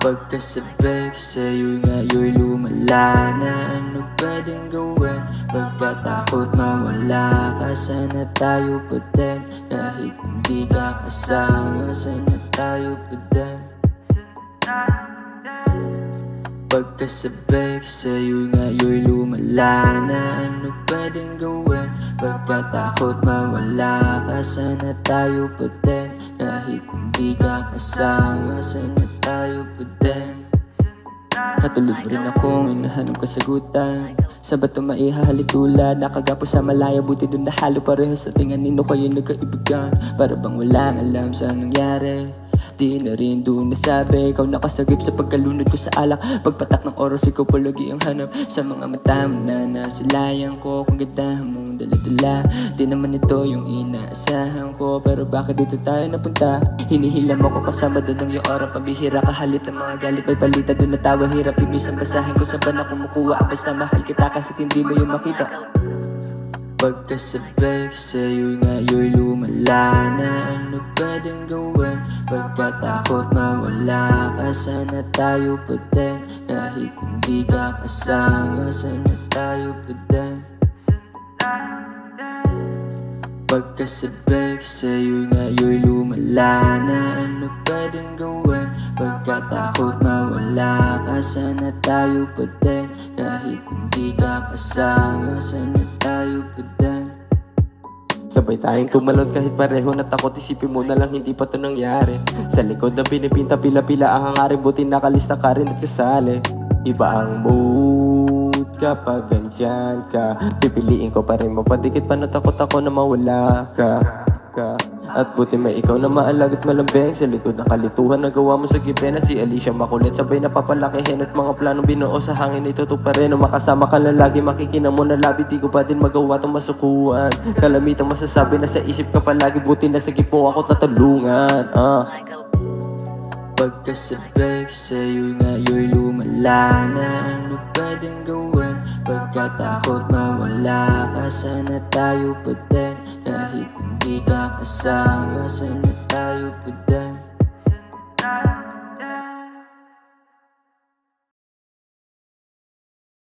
Pagkasabay ko sa'yo ngayon'y lumala na. Ano pwedeng gawin? Pagkatakot mawala ka, sana tayo pa din. Kahit hindi ka kasama, sana tayo pa din. Pagkasabay ko sa'yo ngayon'y lumala na. Ano pwedeng gawin? Pagkatakot mawala ka, sana tayo pa din. Kahit hindi ka kasama, sana tayo pa din. Katulad mo rin akong hinahanap kasagutan. Sa bato maihahalintulad, nakagapo sa malaya, buti dun nahalo pareho sa tinga nino kayo nagkaibigan. Para bang walang alam sa nangyari, di na rin doon nasabi. Ikaw nakasagip sa pagkalunod ko sa alak. Pagpatak ng oras, ikaw palagi ang hanap sa mga mata mo na nasilayan ko. Kung ganda mong dala-dala, di naman ito yung inaasahan ko. Pero bakit dito tayo napunta? Hinihilam ako kasama doon ang iyong oras. Pambihira ka halip ng mga galit, may palita doon na tawa. Hirap ibisang basahin ko sa ba na kumukuha. Basta mahal kita kahit hindi mo yung makita. Pagkasabay ko sa'yo ngayon'y lumala na. Ano pwedeng gawin? Pagkatakot mawala ka, sana tayo pa din. Kahit hindi ka kasama, sana tayo pa din. Pagkasabay ko sa'yo ngayon'y lumala na. Ano pwedeng gawin? Pagkatakot mawala ka, sana tayo pa din. Kahit hindi ka kasama, sana tayo pa din. Sabay tayong tumalon kahit pareho na takot. Isipin mo na lang hindi pa to nangyari. Sa likod ng pinipinta pila-pila ang hangarin, buti nakalista ka rin at kasali. Iba ang mood kapag andyan ka. Pipiliin ko pa rin mapadikit pa na takot ako na mawala ka. At buti may ikaw na maalag at malambing. Sa likod ng kalituhan na gawa mo sa gipena, si Alicia makulit, sabay napapalakihin. At mga planong binuo sa hangin ay tutuparin. Nung makasama ka lang lagi, makikina mo na labi, di ko pa din magawa itong masukuan. Kalamitang masasabi na sa isip ka palagi, buti na sa mo ako tatulungan. Pagkasabay ko sa'yo ngayon'y lumala na. Ano pwedeng gawin? Pagkatakot mawala ka, sana tayo pa din. Kahit hindi ka kasama, sana tayo pa din.